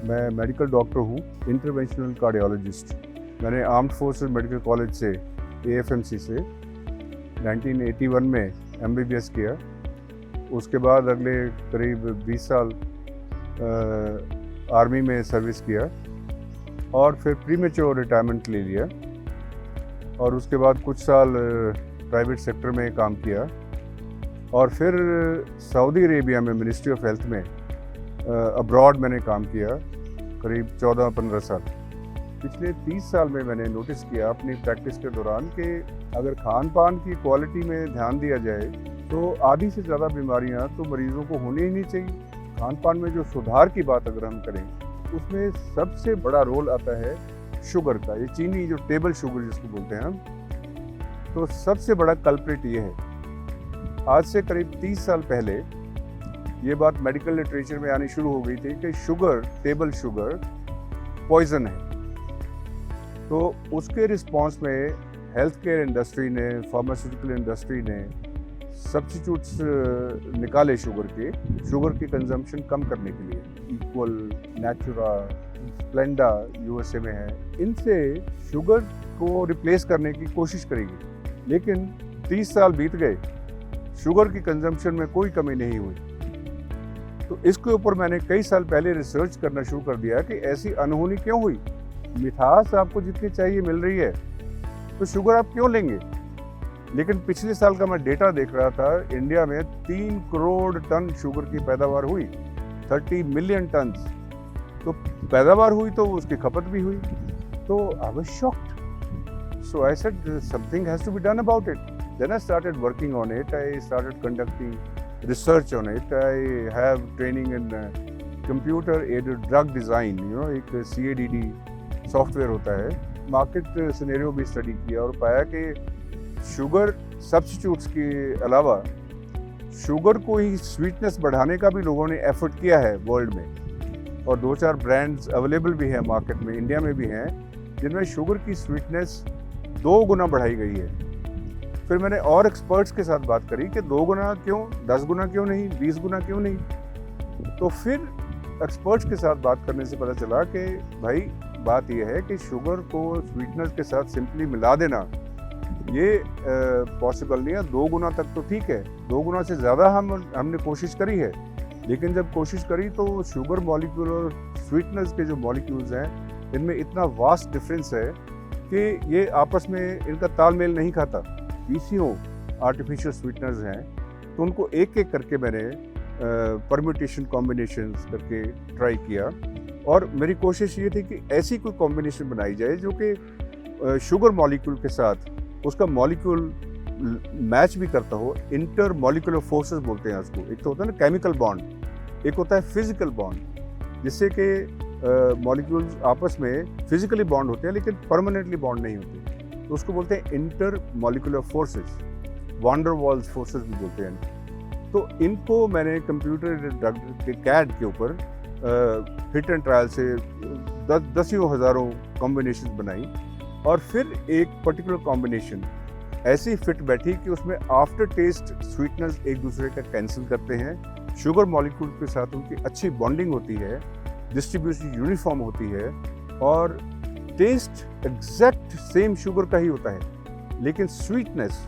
मैं medical doctor हूँ, interventional cardiologist. मैंने आर्म्ड फोर्सेस मेडिकल कॉलेज से AFMC से 1981 में MBBS किया। उसके बाद अगले करीब 20 साल आर्मी में सर्विस किया और फिर प्रीमेच्योर रिटायरमेंट ले लिया और उसके बाद कुछ साल प्राइवेट सेक्टर में काम किया और फिर सऊदी अरेबिया में मिनिस्ट्री ऑफ हेल्थ में अब्रॉड मैंने काम किया करीब 14-15 साल। पिछले 30 साल में मैंने नोटिस किया अपनी प्रैक्टिस के दौरान कि अगर खान पान की क्वालिटी में ध्यान दिया जाए तो आधी से ज़्यादा बीमारियां तो मरीज़ों को होनी ही नहीं चाहिए। खान पान में जो सुधार की बात अगर हम करें उसमें सबसे बड़ा रोल आता है शुगर का। ये चीनी जो टेबल शुगर जिसको बोलते हैं हम, तो सबसे बड़ा कल्प्रिट ये है। आज से करीब 30 साल पहले ये बात मेडिकल लिटरेचर में आनी शुरू हो गई थी कि शुगर, टेबल शुगर पॉइजन है। तो उसके रिस्पॉन्स में हेल्थ केयर इंडस्ट्री ने, फार्मास्यूटिकल इंडस्ट्री ने सब्स्टिट्यूट्स निकाले शुगर की कंजम्पशन कम करने के लिए। इक्वल, नेचुरा, स्प्लेंडा USA में है, इनसे शुगर को रिप्लेस करने की कोशिश करेगी। लेकिन 30 साल बीत गए, शुगर की कंजम्पशन में कोई कमी नहीं हुई। तो इसके ऊपर मैंने कई साल पहले रिसर्च करना शुरू कर दिया कि ऐसी अनहोनी क्यों हुई। मिठास आपको जितनी चाहिए मिल रही है तो शुगर आप क्यों लेंगे। लेकिन पिछले साल का मैं डेटा देख रहा था, इंडिया में 3 करोड़ टन शुगर की पैदावार हुई, 30 मिलियन टन। तो पैदावार हुई तो उसकी खपत भी हुई। तो I was shocked. So I said something has to be done about it. Then I started working on it. I started conducting research on it. I have training in computer aided drug design, एक CADD software होता है। Market scenario भी study किया और पाया कि sugar substitutes के अलावा शुगर को ही स्वीटनेस बढ़ाने का भी लोगों ने एफर्ट किया है वर्ल्ड में, और 2-4 ब्रांड्स अवेलेबल भी हैं मार्केट में, इंडिया में भी हैं, जिनमें शुगर की स्वीटनेस 2 गुना बढ़ाई गई है। फिर मैंने और एक्सपर्ट्स के साथ बात करी कि 2 गुना क्यों, 10 गुना क्यों नहीं, 20 गुना क्यों नहीं। तो फिर एक्सपर्ट्स के साथ बात करने से पता चला कि भाई बात यह है कि शुगर को स्वीटनर के साथ सिंपली मिला देना ये पॉसिबल नहीं है। 2 गुना तक तो ठीक है, 2 गुना से ज़्यादा हमने कोशिश करी है। लेकिन जब कोशिश करी तो शुगर मॉलिक्यूल और स्वीटनर्स के जो मॉलिक्यूल्स हैं इनमें इतना वास्ट डिफरेंस है कि ये आपस में इनका तालमेल नहीं खाता। PCO आर्टिफिशियल स्वीटनर्स हैं, तो उनको एक एक करके मैंने परम्यूटेशन कॉम्बिनेशंस करके ट्राई किया और मेरी कोशिश ये थी कि ऐसी कोई कॉम्बिनेशन बनाई जाए जो कि शुगर मॉलिक्यूल के साथ उसका मॉलिक्यूल मैच भी करता हो। इंटर मॉलिक्यूलर फोर्सेस बोलते हैं उसको। एक तो होता है ना केमिकल बॉन्ड, एक होता है फिजिकल बॉन्ड, जिससे कि मॉलिक्यूल्स आपस में फिजिकली बॉन्ड होते हैं लेकिन परमानेंटली बॉन्ड नहीं होते। तो उसको बोलते हैं inter molecular forces, wander walls forces भी बोलते हैं। तो इनको मैंने कंप्यूटर ड्रग के CAD के ऊपर हिट एंड ट्रायल से 10 हज़ारों कॉम्बिनेशन बनाई और फिर एक पर्टिकुलर कॉम्बिनेशन ऐसी फिट बैठी कि उसमें आफ्टर टेस्ट स्वीटनर्स एक दूसरे का कैंसिल करते हैं, शुगर मॉलिक्यूल के साथ उनकी अच्छी बॉन्डिंग होती है, डिस्ट्रीब्यूशन यूनिफॉर्म होती है और टेस्ट एग्जैक्ट सेम शुगर का ही होता है, लेकिन स्वीटनेस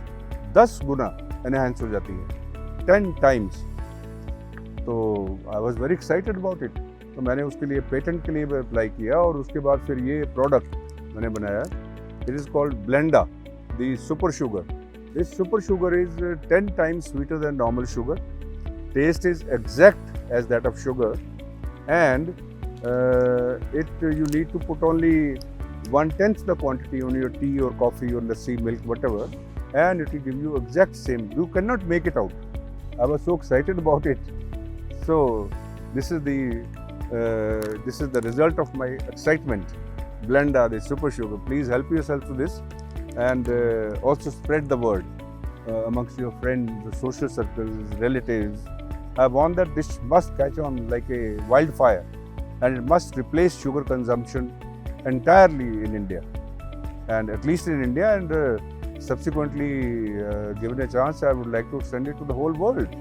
10 गुना एनहांस हो जाती है, 10 टाइम्स। तो I was very excited about it. तो मैंने उसके लिए पेटेंट के लिए अप्लाई किया और उसके बाद फिर ये प्रोडक्ट मैंने बनाया। It is called Blenda, the super sugar. This super sugar is 10 times sweeter than normal sugar. Taste is exact as that of sugar and you need to put only 1/10 the quantity on your tea or coffee or lassi, milk, whatever, and it will give you exact same. You cannot make it out. I was so excited about it. So this is the result of my excitement. Blenda, the super sugar. Please help yourself to this and also spread the word amongst your friends, the social circles, relatives. I want that this must catch on like a wildfire and it must replace sugar consumption entirely in India, and at least in India, and subsequently given a chance I would like to extend it to the whole world.